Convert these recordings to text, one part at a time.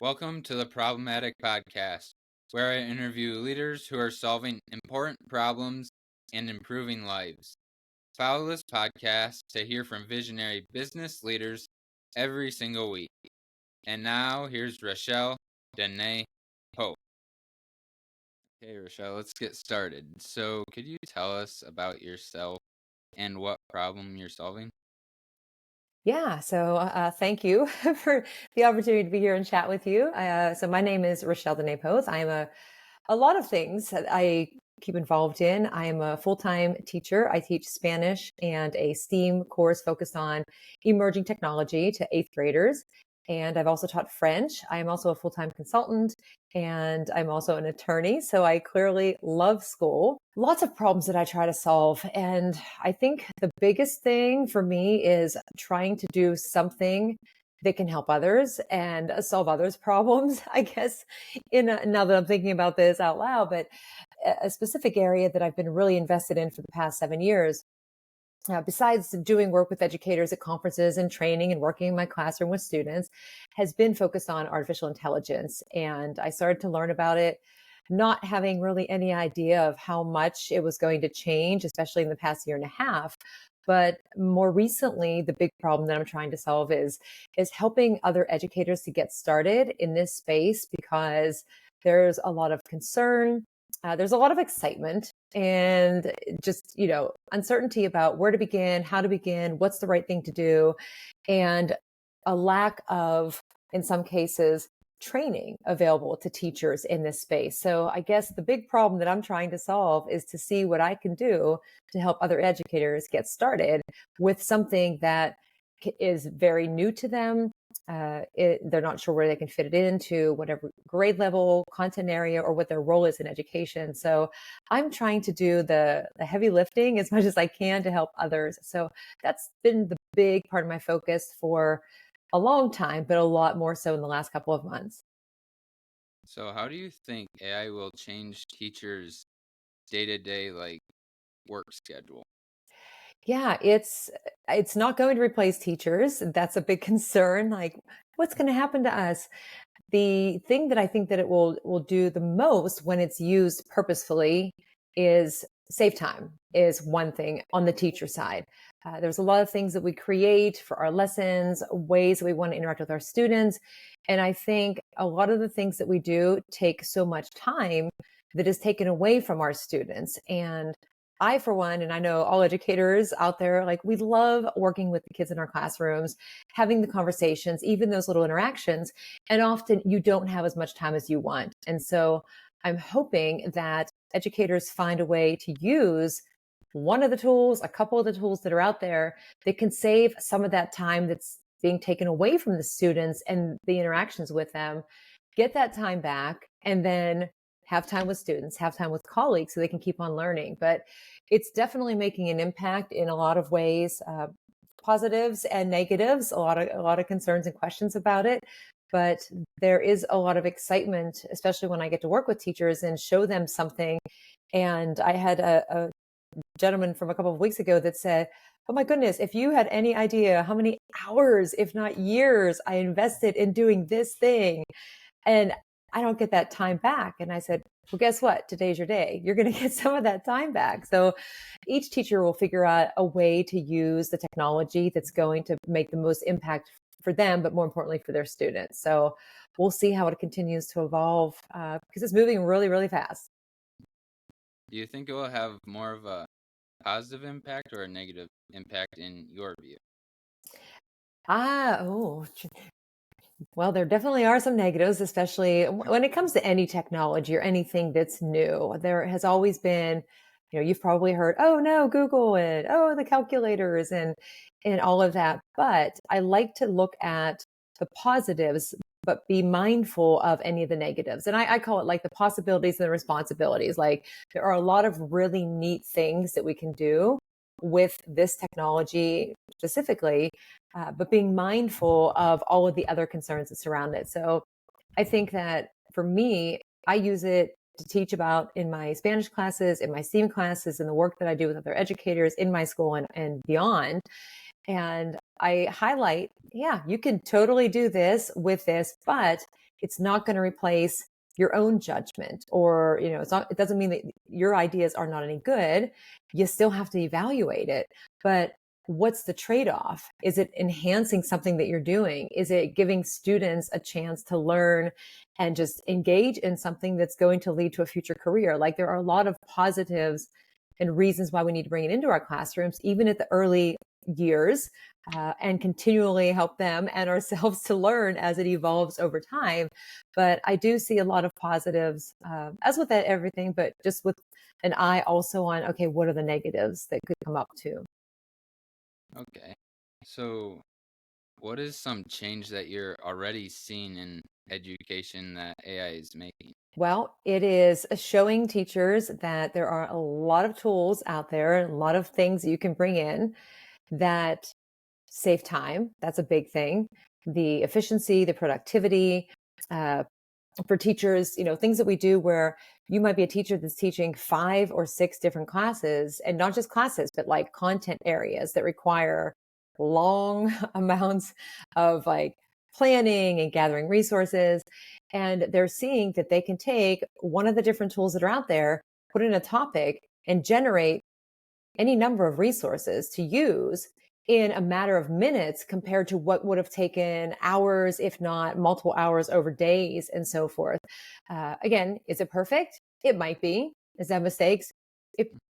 Welcome to the Problematic Podcast, where I interview leaders who are solving important problems and improving lives. Follow this podcast to hear from visionary business leaders every single week. And now, here's Rachelle Dené Poth. Okay, Rachelle, let's get started. So, could you tell us about yourself and what problem you're solving? Yeah, thank you for the opportunity to be here and chat with you. So my name is Rachelle Dené Poth. I am a lot of things that I keep involved in. I am a full-time teacher. I teach Spanish and a STEAM course focused on emerging technology to eighth graders. And I've also taught French. I am also a full-time consultant and I'm also an attorney. So I clearly love school. Lots of problems that I try to solve. And I think the biggest thing for me is trying to do something that can help others and solve others' problems, I guess, now that I'm thinking about this out loud, but a specific area that I've been really invested in for the past 7 years, besides doing work with educators at conferences and training and working in my classroom with students, has been focused on artificial intelligence. And I started to learn about it, not having really any idea of how much it was going to change, especially in the past year and a half. But more recently, the big problem that I'm trying to solve is helping other educators to get started in this space because there's a lot of concern. There's a lot of excitement and just, uncertainty about where to begin, how to begin, what's the right thing to do, and a lack of, in some cases, training available to teachers in this space. So I guess the big problem that I'm trying to solve is to see what I can do to help other educators get started with something that is very new to them. They're not sure where they can fit it into whatever grade level, content area, or what their role is in education. So I'm trying to do the heavy lifting as much as I can to help others. So that's been the big part of my focus for a long time, but a lot more so in the last couple of months. So, how do you think AI will change teachers' day to day, work schedule? Yeah, it's not going to replace teachers. That's a big concern. Like, what's going to happen to us? The thing that I think that it will do the most when it's used purposefully is save time is one thing on the teacher side. There's a lot of things that we create for our lessons, ways that we want to interact with our students. And I think a lot of the things that we do take so much time that is taken away from our students. And I, for one, and I know all educators out there, like we love working with the kids in our classrooms, having the conversations, even those little interactions. And often you don't have as much time as you want. And so I'm hoping that educators find a way to use one of the tools, a couple of the tools that are out there that can save some of that time that's being taken away from the students and the interactions with them, get that time back, and then have time with students, have time with colleagues so they can keep on learning. But it's definitely making an impact in a lot of ways, positives and negatives, a lot of concerns and questions about it. But there is a lot of excitement, especially when I get to work with teachers and show them something. And I had a gentleman from a couple of weeks ago that said, "Oh my goodness, if you had any idea how many hours, if not years, I invested in doing this thing, and I don't get that time back." And I said, "Well, guess what? Today's your day. You're going to get some of that time back." So each teacher will figure out a way to use the technology that's going to make the most impact for them, but more importantly for their students. So we'll see how it continues to evolve because it's moving really, really fast. Do you think it will have more of a positive impact or a negative impact in your view? Oh, well, there definitely are some negatives, especially when it comes to any technology or anything that's new. There has always been, you've probably heard, "Oh no, Google," and "Oh, the calculators," and all of that. But I like to look at the positives, but be mindful of any of the negatives. And I call it like the possibilities and the responsibilities. Like there are a lot of really neat things that we can do with this technology specifically, but being mindful of all of the other concerns that surround it. So I think that for me, I use it to teach about in my Spanish classes, in my STEAM classes, in the work that I do with other educators in my school and beyond. And I highlight, yeah, you can totally do this with this, but it's not going to replace your own judgment, or, it doesn't mean that your ideas are not any good. You still have to evaluate it. But what's the trade-off? Is it enhancing something that you're doing? Is it giving students a chance to learn and just engage in something that's going to lead to a future career? Like, there are a lot of positives and reasons why we need to bring it into our classrooms, even at the early years, and continually help them and ourselves to learn as it evolves over time. But I do see a lot of positives, as with that, everything, but just with an eye also on, okay, what are the negatives that could come up too? Okay. So, what is some change that you're already seeing in education that AI is making? Well, it is showing teachers that there are a lot of tools out there, a lot of things you can bring in that save time. That's a big thing. The efficiency, the productivity, uh, for teachers, things that we do where you might be a teacher that's teaching 5 or 6 different classes, and not just classes, but like content areas that require long amounts of like planning and gathering resources. And they're seeing that they can take one of the different tools that are out there, put in a topic, and generate any number of resources to use in a matter of minutes compared to what would have taken hours, if not multiple hours over days and so forth. Again, is it perfect? It might be. Does it have mistakes?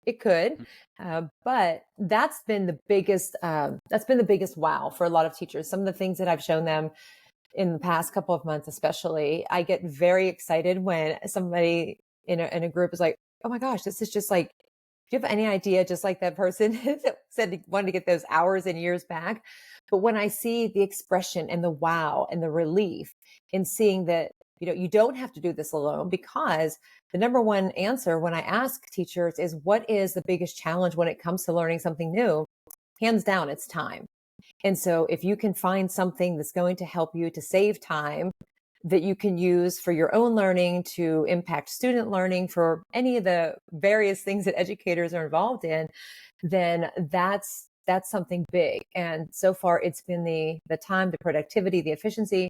It could, but that's been the biggest wow for a lot of teachers. Some of the things that I've shown them in the past couple of months, especially, I get very excited when somebody in a group is like, "Oh my gosh, this is just like, do you have any idea?" Just like that person that said he wanted to get those hours and years back. But when I see the expression and the wow and the relief in seeing that, you don't have to do this alone, because the number one answer when I ask teachers is, what is the biggest challenge when it comes to learning something new? Hands down, it's time. And so if you can find something that's going to help you to save time that you can use for your own learning, to impact student learning, for any of the various things that educators are involved in, then that's something big. And so far it's been the time, the productivity, the efficiency.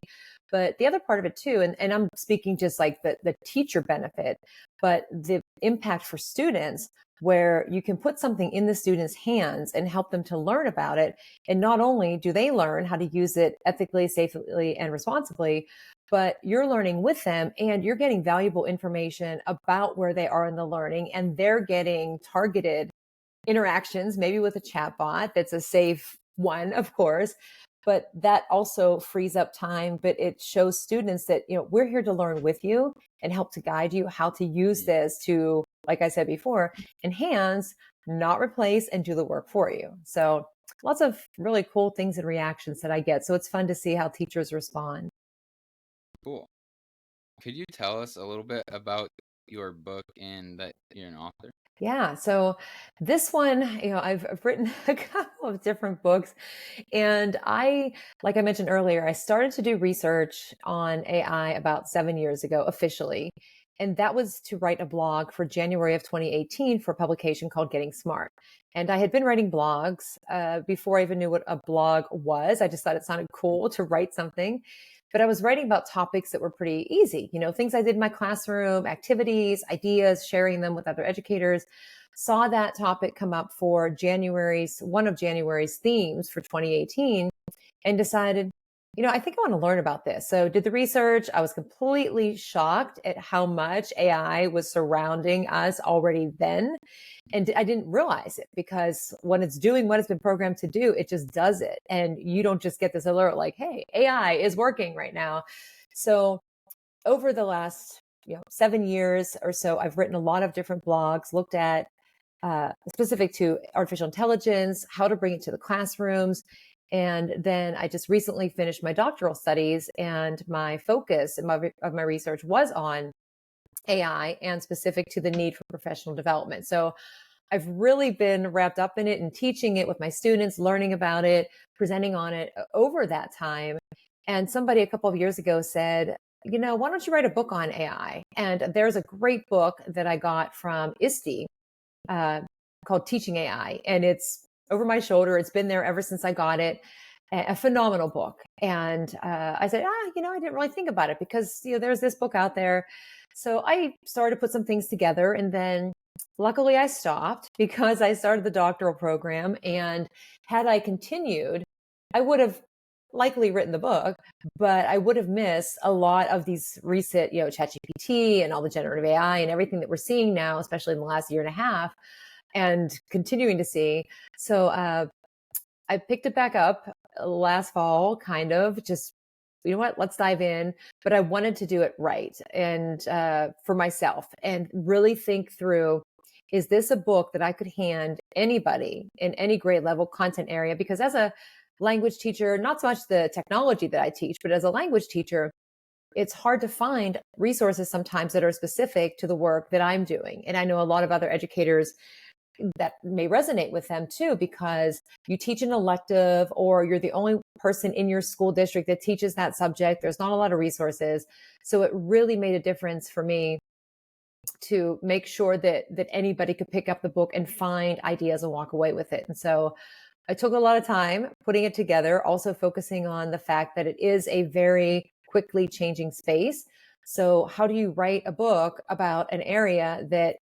But the other part of it too, and I'm speaking just like the teacher benefit, but the impact for students, where you can put something in the students' hands and help them to learn about it. And not only do they learn how to use it ethically, safely, and responsibly, but you're learning with them, and you're getting valuable information about where they are in the learning, and they're getting targeted interactions, maybe with a chatbot that's a safe one, of course, but that also frees up time. But it shows students that, we're here to learn with you and help to guide you how to use this to, like I said before, enhance, not replace, and do the work for you. So lots of really cool things and reactions that I get. So it's fun to see how teachers respond. Cool. Could you tell us a little bit about your book and that you're an author? Yeah. So this one, I've written a couple of different books, and like I mentioned earlier, I started to do research on AI about 7 years ago, officially. And that was to write a blog for January of 2018 for a publication called Getting Smart. And I had been writing blogs before I even knew what a blog was. I just thought it sounded cool to write something. But I was writing about topics that were pretty easy, things I did in my classroom, activities, ideas, sharing them with other educators. Saw that topic come up for one of January's themes for 2018, and decided, I think I want to learn about this. So did the research. I was completely shocked at how much AI was surrounding us already then. And I didn't realize it, because when it's doing what it's been programmed to do, it just does it. And you don't just get this alert like, hey, AI is working right now. So over the last 7 years or so, I've written a lot of different blogs, looked at specific to artificial intelligence, how to bring it to the classrooms. And then I just recently finished my doctoral studies, and my focus of my research was on AI, and specific to the need for professional development. So I've really been wrapped up in it and teaching it with my students, learning about it, presenting on it over that time. And somebody a couple of years ago said, why don't you write a book on AI? And there's a great book that I got from ISTE, called Teaching AI. And it's over my shoulder. It's been there ever since I got it. A phenomenal book. And I said, I didn't really think about it because, there's this book out there. So I started to put some things together. And then luckily I stopped because I started the doctoral program. And had I continued, I would have likely written the book, but I would have missed a lot of these recent, ChatGPT and all the generative AI and everything that we're seeing now, especially in the last year and a half and continuing to see. So I picked it back up last fall, kind of just, let's dive in. But I wanted to do it right and for myself and really think through, is this a book that I could hand anybody in any grade level content area? Because as a language teacher, not so much the technology that I teach, but as a language teacher, it's hard to find resources sometimes that are specific to the work that I'm doing. And I know a lot of other educators that may resonate with them too, because you teach an elective or you're the only person in your school district that teaches that subject. There's not a lot of resources. So it really made a difference for me to make sure that anybody could pick up the book and find ideas and walk away with it. And so I took a lot of time putting it together, also focusing on the fact that it is a very quickly changing space. So how do you write a book about an area that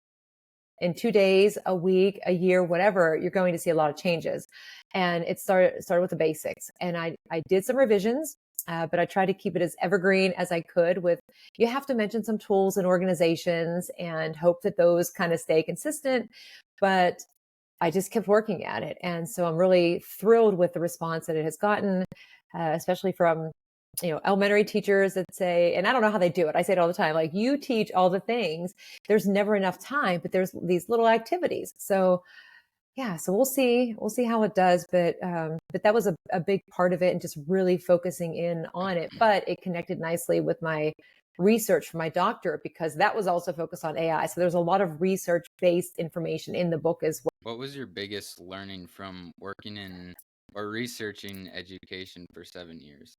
in 2 days, a week, a year, whatever, you're going to see a lot of changes. And it started with the basics. And I did some revisions, but I tried to keep it as evergreen as I could with, you have to mention some tools and organizations and hope that those kind of stay consistent. But I just kept working at it. And so I'm really thrilled with the response that it has gotten, especially from elementary teachers that say, and I don't know how they do it. I say it all the time, like, you teach all the things. There's never enough time, but there's these little activities. So yeah, so we'll see how it does. But that was a big part of it and just really focusing in on it. But it connected nicely with my research for my doctorate because that was also focused on AI. So there's a lot of research based information in the book as well. What was your biggest learning from working in or researching education for 7 years?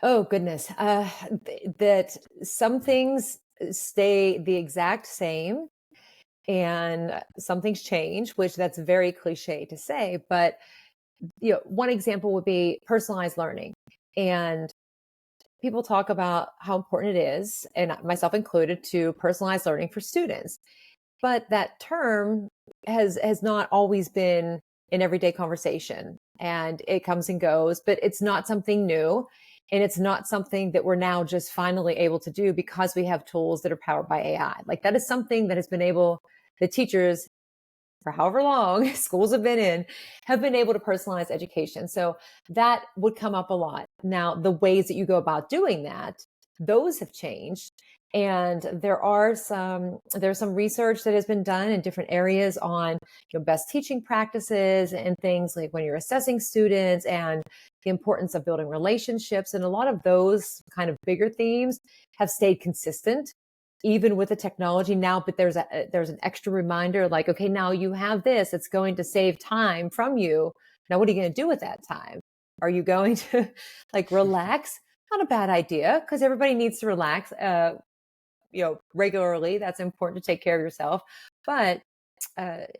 Oh goodness, that some things stay the exact same and some things change, which that's very cliche to say. But one example would be personalized learning, and people talk about how important it is, and myself included, to personalized learning for students. But that term has not always been an everyday conversation, and it comes and goes, but it's not something new. And it's not something that we're now just finally able to do because we have tools that are powered by AI. Like, that is something that has been able, the teachers for however long schools have been able to personalize education. So that would come up a lot. Now, the ways that you go about doing that, those have changed. And there's some research that has been done in different areas on best teaching practices and things like when you're assessing students and the importance of building relationships. And a lot of those kind of bigger themes have stayed consistent even with the technology now, but there's an extra reminder like, okay, now you have this, it's going to save time from you. Now, what are you going to do with that time? Are you going to like relax? Not a bad idea because everybody needs to relax, regularly. That's important to take care of yourself. But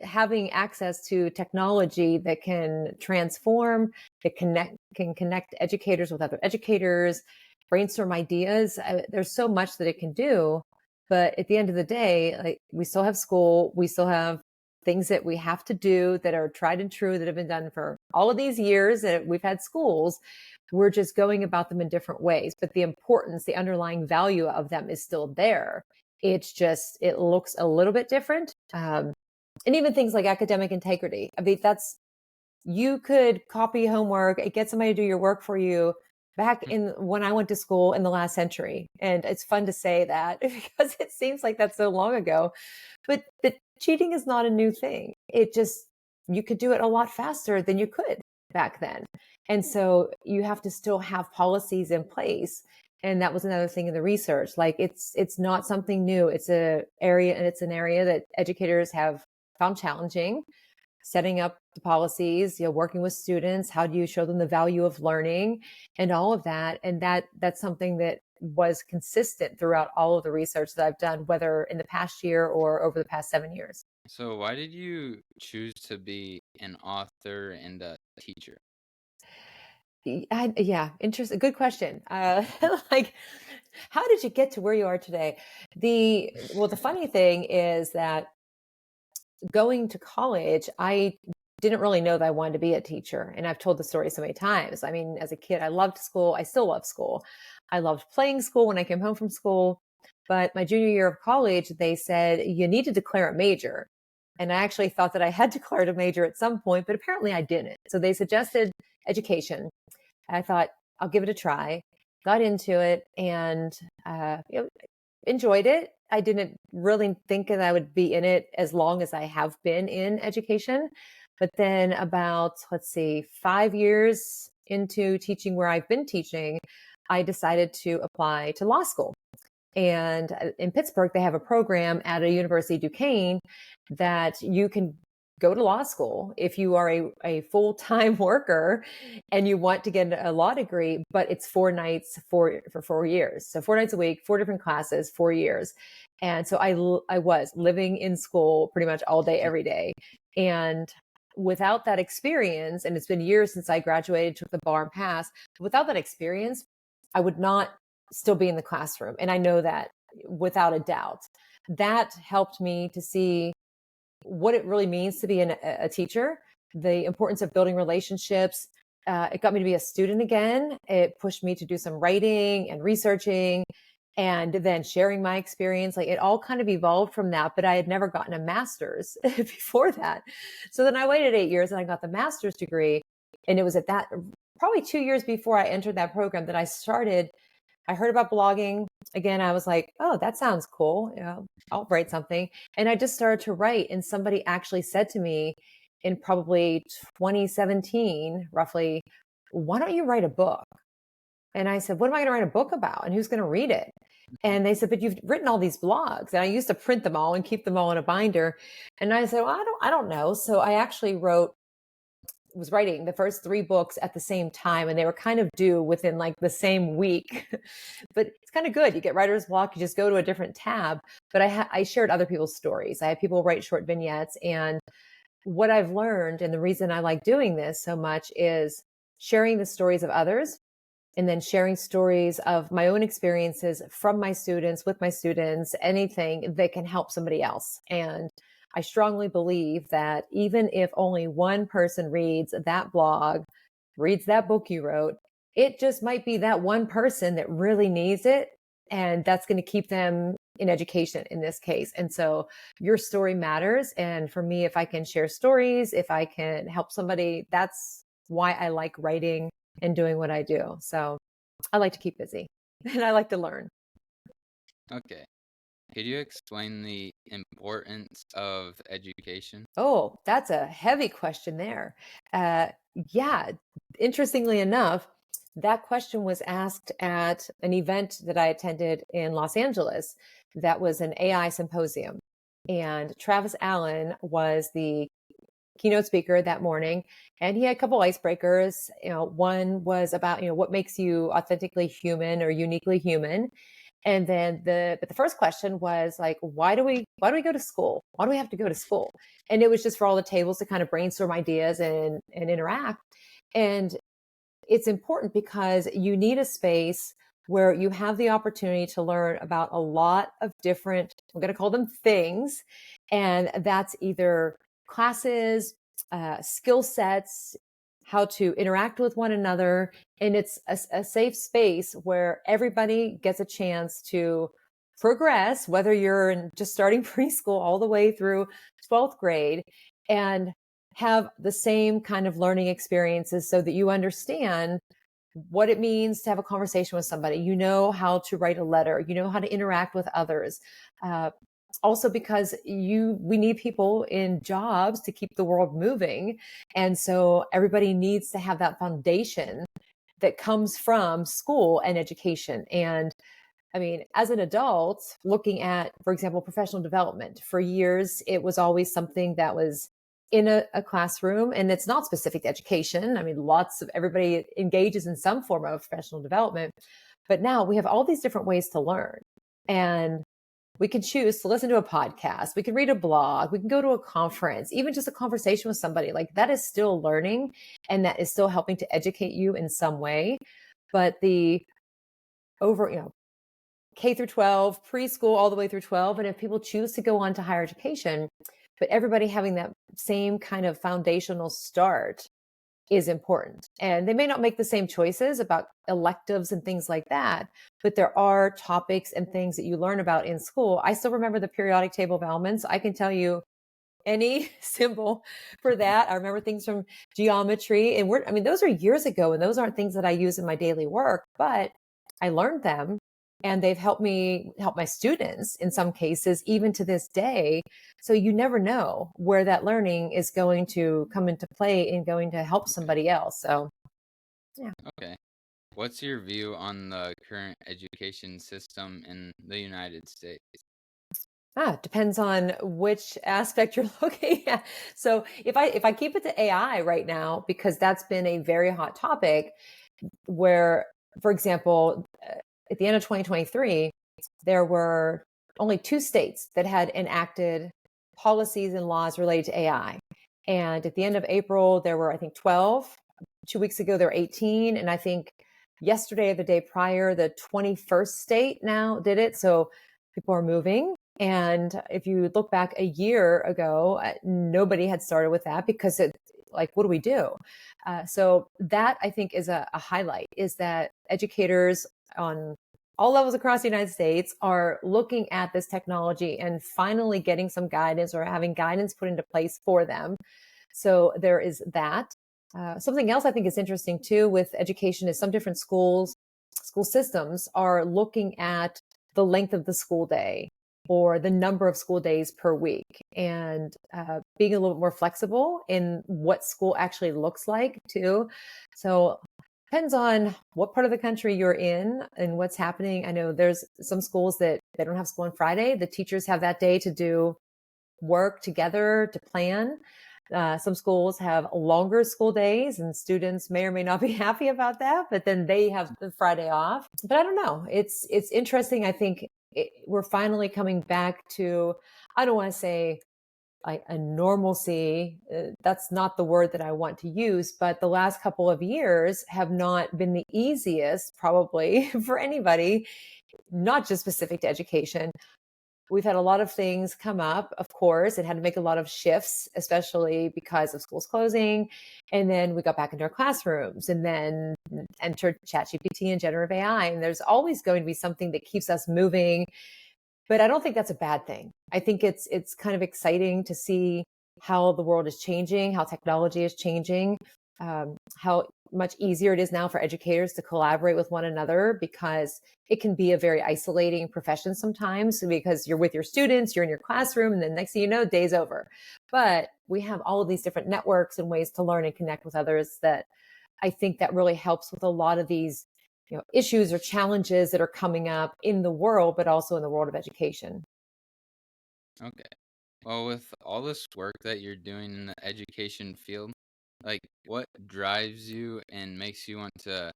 having access to technology that can transform, that can connect educators with other educators, brainstorm ideas. There's so much that it can do. But at the end of the day, like, we still have school, we still have things that we have to do that are tried and true that have been done for all of these years that we've had schools. We're just going about them in different ways. But the importance, the underlying value of them is still there. It's just, it looks a little bit different. And even things like academic integrity. I mean, you could copy homework, get somebody to do your work for you back in when I went to school in the last century. And it's fun to say that because it seems like that's so long ago. But cheating is not a new thing. It just, you could do it a lot faster than you could back then. And so you have to still have policies in place. And that was another thing in the research. Like, it's not something new. It's an area that educators have found challenging, setting up the policies, working with students. How do you show them the value of learning and all of that? And that's something that was consistent throughout all of the research that I've done, whether in the past year or over the past 7 years. So, why did you choose to be an author and a teacher? Yeah, interesting. Good question. Like, how did you get to where you are today? The funny thing is that going to college, I didn't really know that I wanted to be a teacher. And I've told the story so many times. I mean, as a kid, I loved school. I still love school. I loved playing school when I came home from school. But my junior year of college, they said, you need to declare a major. And I actually thought that I had declared a major at some point, but apparently I didn't. So they suggested education. I thought, I'll give it a try, got into it, and enjoyed it. I didn't really think that I would be in it as long as I have been in education. But then about, let's see, 5 years into teaching where I've been teaching, I decided to apply to law school. And in Pittsburgh, they have a program at a University Duquesne that you can go to law school if you are a full-time worker and you want to get a law degree, but it's 4 nights for 4 years. So 4 nights a week, 4 different classes, 4 years. And so I was living in school pretty much all day, every day. And without that experience, and it's been years since I graduated, took the bar and passed, without that experience, I would not still be in the classroom. And I know that without a doubt. That helped me to see what it really means to be a teacher, the importance of building relationships. It got me to be a student again. It pushed me to do some writing and researching and then sharing my experience. Like it all kind of evolved from that, but I had never gotten a master's before that. So then I waited 8 years and I got the master's degree. And it was at that probably 2 years before I entered that program that I heard about blogging. Again, I was like, oh, that sounds cool. You know, I'll write something. And I just started to write. And somebody actually said to me in probably 2017, roughly, why don't you write a book? And I said, what am I going to write a book about? And who's going to read it? And they said, but you've written all these blogs. And I used to print them all and keep them all in a binder. And I said, well, I don't know. So I actually was writing the first 3 books at the same time, and they were kind of due within like the same week. But it's kind of good. You get writer's block, you just go to a different tab. But I shared other people's stories. I had people write short vignettes. And what I've learned, and the reason I like doing this so much, is sharing the stories of others and then sharing stories of my own experiences from my students, with my students, anything that can help somebody else. And I strongly believe that even if only one person reads that blog, reads that book you wrote, it just might be that one person that really needs it. And that's going to keep them in education in this case. And so your story matters. And for me, if I can share stories, if I can help somebody, that's why I like writing and doing what I do. So I like to keep busy and I like to learn. Okay. Could you explain the importance of education? Oh, that's a heavy question there. Uh, yeah, interestingly enough, that question was asked at an event that I attended in Los Angeles. That was an AI symposium. And Travis Allen was the keynote speaker that morning, and he had a couple icebreakers. One was about, what makes you authentically human or uniquely human. And then but the first question was like, why do we go to school? Why do we have to go to school? And it was just for all the tables to kind of brainstorm ideas and interact. And it's important because you need a space where you have the opportunity to learn about a lot of different, I'm going to call them things. And that's either classes, skill sets, how to interact with one another. And it's a safe space where everybody gets a chance to progress, whether you're just starting preschool all the way through 12th grade, and have the same kind of learning experiences so that you understand what it means to have a conversation with somebody. You know how to write a letter, you know how to interact with others. Also because we need people in jobs to keep the world moving. And so everybody needs to have that foundation that comes from school and education. And I mean, as an adult, looking at, for example, professional development, for years, it was always something that was in a classroom, and it's not specific to education. I mean, lots of everybody engages in some form of professional development, but now we have all these different ways to learn. And We can choose to listen to a podcast. We can read a blog. We can go to a conference, even just a conversation with somebody. Like that is still learning and that is still helping to educate you in some way. But the over, K through 12, preschool all the way through 12. And if people choose to go on to higher education, but everybody having that same kind of foundational start is important. And they may not make the same choices about electives and things like that, but there are topics and things that you learn about in school. I still remember the periodic table of elements. I can tell you any symbol for that. I remember things from geometry and those are years ago and those aren't things that I use in my daily work, but I learned them and they've helped me help my students in some cases, even to this day. So you never know where that learning is going to come into play and going to help somebody else. So, yeah. Okay. What's your view on the current education system in the United States? Depends on which aspect you're looking at. So if I keep it to AI right now, because that's been a very hot topic, where, for example, at the end of 2023, there were only 2 states that had enacted policies and laws related to AI. And at the end of April, there were, I think, 12. 2 weeks ago, there were 18. And I think yesterday or the day prior, the 21st state now did it. So people are moving. And if you look back a year ago, nobody had started with that because what do we do? So that I think is a highlight, is that educators on all levels across the United States are looking at this technology and finally getting some guidance or having guidance put into place for them. So there is that. Something else I think is interesting too with education is some different school systems are looking at the length of the school day or the number of school days per week and being a little bit more flexible in what school actually looks like too. So depends on what part of the country you're in and what's happening. I know there's some schools that they don't have school on Friday. The teachers have that day to do work together to plan. Some schools have longer school days and students may or may not be happy about that, but then they have the Friday off. But I don't know. It's interesting. I think we're finally coming back to, I don't want to say like a normalcy. That's not the word that I want to use, but the last couple of years have not been the easiest probably for anybody, not just specific to education. We've had a lot of things come up, of course, and had to make a lot of shifts, especially because of schools closing. And then we got back into our classrooms and then entered ChatGPT and generative AI. And there's always going to be something that keeps us moving. But I don't think that's a bad thing. I think it's kind of exciting to see how the world is changing, how technology is changing, how much easier it is now for educators to collaborate with one another, because it can be a very isolating profession sometimes because you're with your students, you're in your classroom, and then next thing you know, day's over. But we have all of these different networks and ways to learn and connect with others that I think that really helps with a lot of these issues or challenges that are coming up in the world, but also in the world of education. Okay. Well, with all this work that you're doing in the education field, like what drives you and makes you want to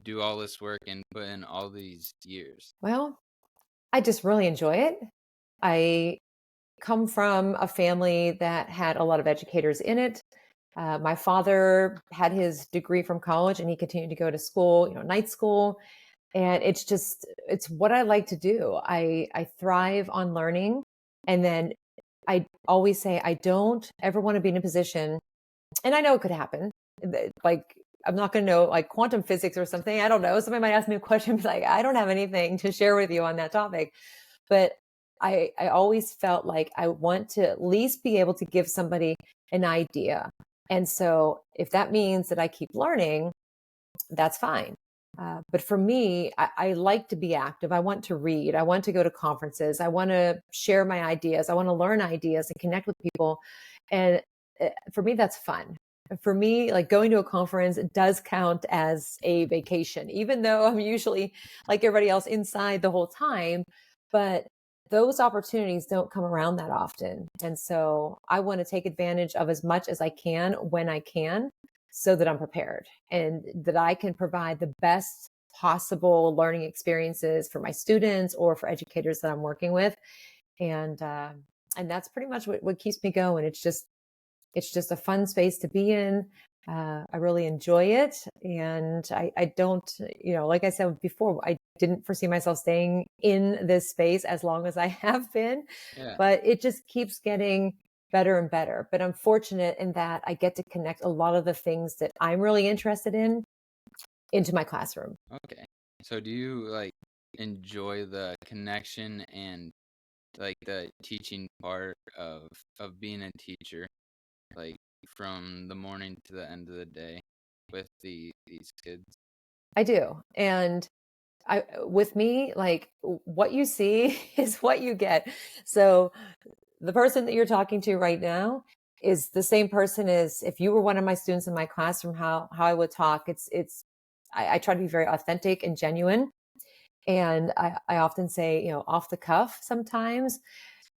do all this work and put in all these years? Well, I just really enjoy it. I come from a family that had a lot of educators in it. My father had his degree from college and he continued to go to school, night school. And it's what I like to do. I thrive on learning. And then I always say, I don't ever want to be in a position, and I know it could happen. Like, I'm not going to know like quantum physics or something. I don't know. Somebody might ask me a question, be like, I don't have anything to share with you on that topic. But I always felt like I want to at least be able to give somebody an idea. And so if that means that I keep learning, that's fine. But for me, I like to be active. I want to read. I want to go to conferences. I want to share my ideas. I want to learn ideas and connect with people. And for me, that's fun. For me, like going to a conference does count as a vacation, even though I'm usually like everybody else inside the whole time. But those opportunities don't come around that often. And so I want to take advantage of as much as I can when I can, so that I'm prepared and that I can provide the best possible learning experiences for my students or for educators that I'm working with. And that's pretty much what keeps me going. It's just a fun space to be in. I really enjoy it. And I don't, like I said before, I didn't foresee myself staying in this space as long as I have been, Yeah. but it just keeps getting better and better. But I'm fortunate in that I get to connect a lot of the things that I'm really interested in into my classroom. Okay. So do you like enjoy the connection and like the teaching part of being a teacher, like from the morning to the end of the day with these kids? I do. And with me, like what you see is what you get. So the person that you're talking to right now is the same person as if you were one of my students in my classroom, how I would talk. I try to be very authentic and genuine. And I often say, off the cuff sometimes.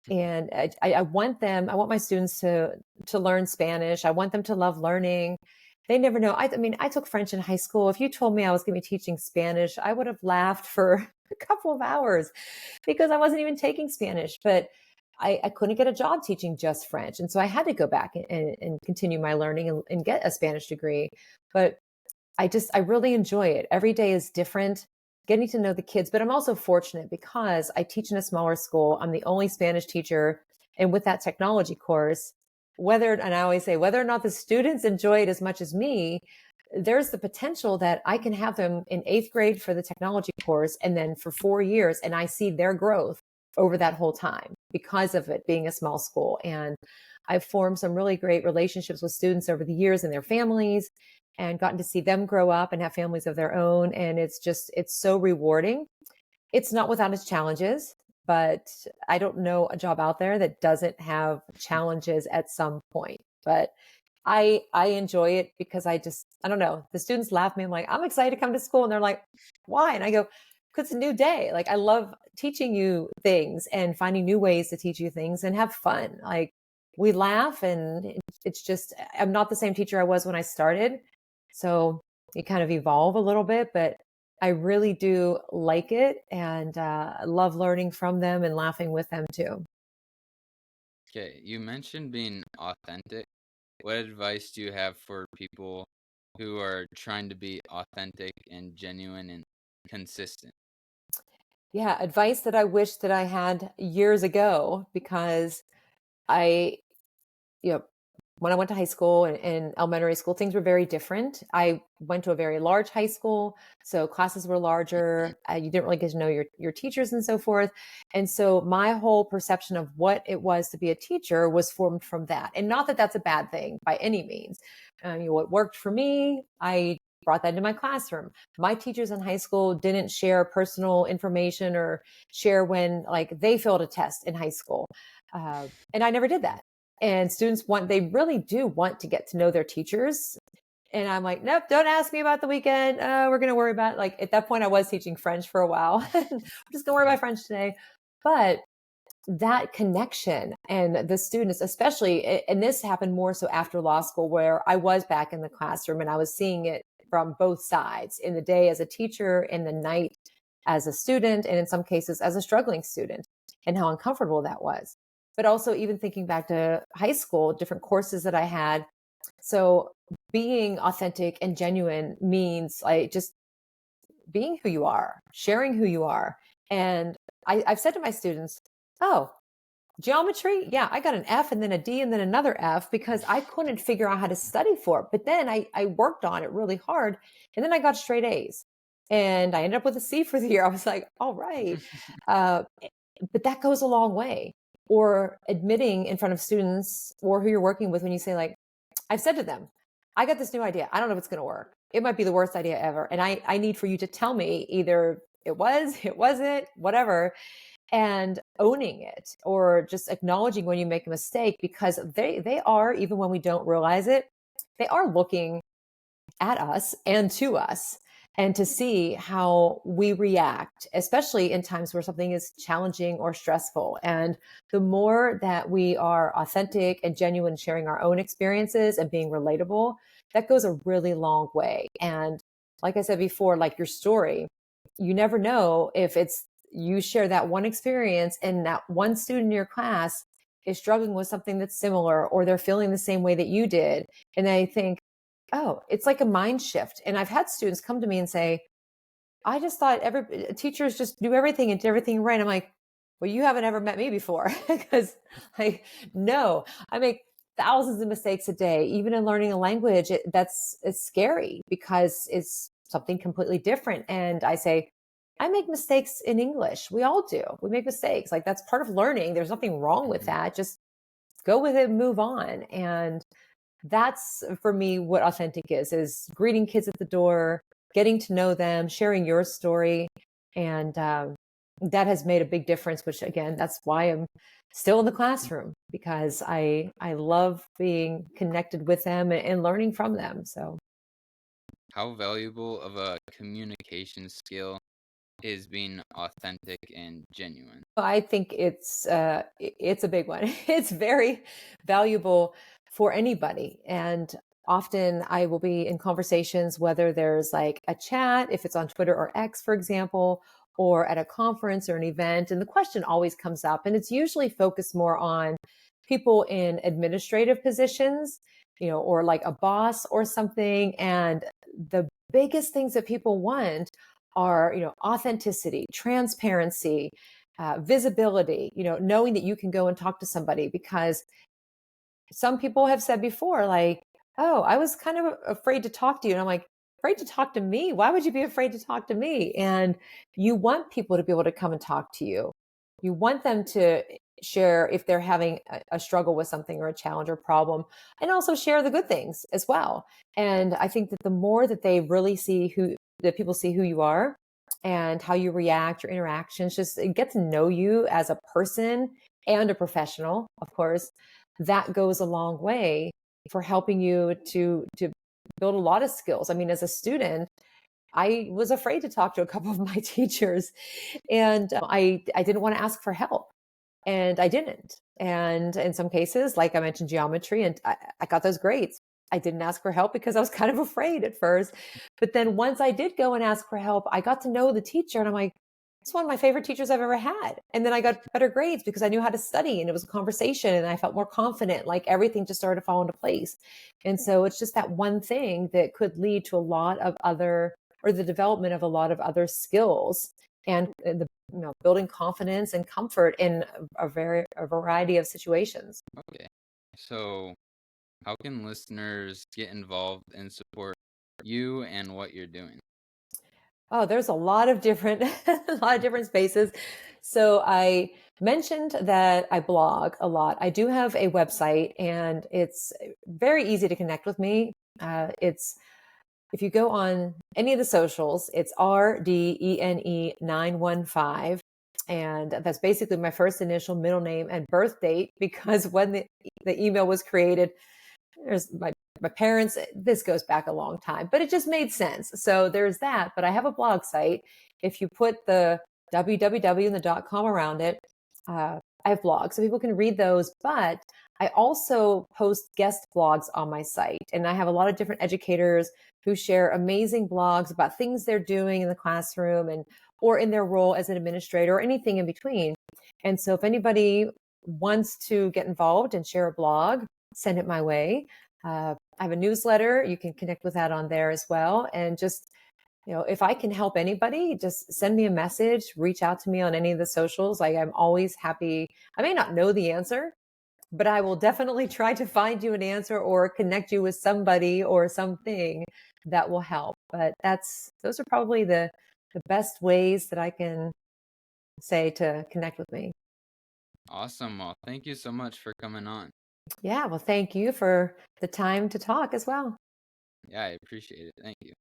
And I want my students to learn Spanish. I want them to love learning. They never know. I mean, I took French in high school. If you told me I was going to be teaching Spanish, I would have laughed for a couple of hours because I wasn't even taking Spanish. But I couldn't get a job teaching just French. And so I had to go back and continue my learning and get a Spanish degree. But I really enjoy it. Every day is different, getting to know the kids, but I'm also fortunate because I teach in a smaller school. I'm the only Spanish teacher. And with that technology course, and I always say, whether or not the students enjoy it as much as me, there's the potential that I can have them in 8th grade for the technology course and then for 4 years. And I see their growth over that whole time because of it being a small school. And I've formed some really great relationships with students over the years and their families and gotten to see them grow up and have families of their own. And it's so rewarding. It's not without its challenges, but I don't know a job out there that doesn't have challenges at some point. But I enjoy it because I don't know. The students laugh at me. I'm like, I'm excited to come to school. And they're like, why? And I go, because it's a new day. Like, I love teaching you things and finding new ways to teach you things and have fun. Like, we laugh, and it's just, I'm not the same teacher I was when I started. So you kind of evolve a little bit, but I really do like it and love learning from them and laughing with them too. Okay, you mentioned being authentic. What advice do you have for people who are trying to be authentic and genuine and consistent? Yeah, advice that I wish that I had years ago because I, you know, when I went to high school and elementary school, things were very different. I went to a very large high school, so classes were larger. You didn't really get to know your teachers and so forth. And so my whole perception of what it was to be a teacher was formed from that. And not that that's a bad thing by any means. What worked for me, I brought that into my classroom. My teachers in high school didn't share personal information or share when like they failed a test in high school. And I never did that. And they really do want to get to know their teachers. And I'm like, nope, don't ask me about the weekend. We're going to worry about like at that point, I was teaching French for a while. We're just going to worry about French today. But that connection and the students, especially, and this happened more so after law school, where I was back in the classroom and I was seeing it from both sides in the day as a teacher, in the night as a student, and in some cases as a struggling student, and how uncomfortable that was. But also, even thinking back to high school, different courses that I had. So, being authentic and genuine means like just being who you are, sharing who you are. And I've said to my students, oh, geometry, yeah, I got an F and then a D and then another F because I couldn't figure out how to study for it. But then I worked on it really hard and then I got straight A's and I ended up with a C for the year. I was like, all right. Uh, but that goes a long way. Or admitting in front of students or who you're working with when you say, like, I've said to them, I got this new idea. I don't know if it's going to work. It might be the worst idea ever. And I need for you to tell me either it was, it wasn't, whatever, and owning it or just acknowledging when you make a mistake because they are, even when we don't realize it, they are looking at us and to us and to see how we react, especially in times where something is challenging or stressful. And the more that we are authentic and genuine, sharing our own experiences and being relatable, that goes a really long way. And like I said before, like your story, you never know if it's you share that one experience and that one student in your class is struggling with something that's similar, or they're feeling the same way that you did. And I think, oh, it's like a mind shift. And I've had students come to me and say, I just thought every teachers just do everything and did everything right. I'm like, well, you haven't ever met me before because I no, I make thousands of mistakes a day. Even in learning a language, it's scary because it's something completely different. And I say, I make mistakes in English. We all do. We make mistakes. Like that's part of learning. There's nothing wrong with Mhm. that. Just go with it and move on. And that's for me what authentic is greeting kids at the door, getting to know them, sharing your story. And that has made a big difference, which again, that's why I'm still in the classroom, because I love being connected with them and learning from them. So How valuable of a communication skill is being authentic and genuine? I think it's a big one. It's very valuable for anybody. And often I will be in conversations, whether there's like a chat, if it's on Twitter or X, for example, or at a conference or an event, and the question always comes up, and it's usually focused more on people in administrative positions, or like a boss or something. And the biggest things that people want are, authenticity, transparency, visibility, knowing that you can go and talk to somebody, because some people have said before, like, oh, I was kind of afraid to talk to you. And I'm like, afraid to talk to me? Why would you be afraid to talk to me? And you want people to be able to come and talk to you. You want them to share if they're having a struggle with something or a challenge or problem, and also share the good things as well. And I think that the more that they really see that people see who you are and how you react, your interactions, just get to know you as a person and a professional, of course, that goes a long way for helping you to build a lot of skills. I mean, as a student, I was afraid to talk to a couple of my teachers, and I didn't want to ask for help, and I didn't. And in some cases, like I mentioned, geometry, and I got those grades. I didn't ask for help because I was kind of afraid at first. But then once I did go and ask for help, I got to know the teacher, and I'm like, it's one of my favorite teachers I've ever had. And then I got better grades because I knew how to study, and it was a conversation, and I felt more confident. Like everything just started to fall into place. And so it's just that one thing that could lead to a lot of other, or the development of a lot of other skills, and the building confidence and comfort in a variety of situations. Okay. So, how can listeners get involved and support you and what you're doing? Oh, there's a lot of different a lot of different spaces. So I mentioned that I blog a lot. I do have a website, and it's very easy to connect with me. It's If you go on any of the socials, it's RDENE915. And that's basically my first initial, middle name, and birth date, because when the email was created, there's my parents, this goes back a long time, but it just made sense. So there's that. But I have a blog site. If you put the www and the .com around it, I have blogs so people can read those. But I also post guest blogs on my site, and I have a lot of different educators who share amazing blogs about things they're doing in the classroom, and or in their role as an administrator, or anything in between. And so if anybody wants to get involved and share a blog, send it my way. I have a newsletter. You can connect with that on there as well. And just, if I can help anybody, just send me a message, reach out to me on any of the socials. Like, I'm always happy. I may not know the answer, but I will definitely try to find you an answer or connect you with somebody or something that will help. But those are probably the best ways that I can say to connect with me. Awesome. Well, thank you so much for coming on. Yeah, well, thank you for the time to talk as well. Yeah, I appreciate it. Thank you.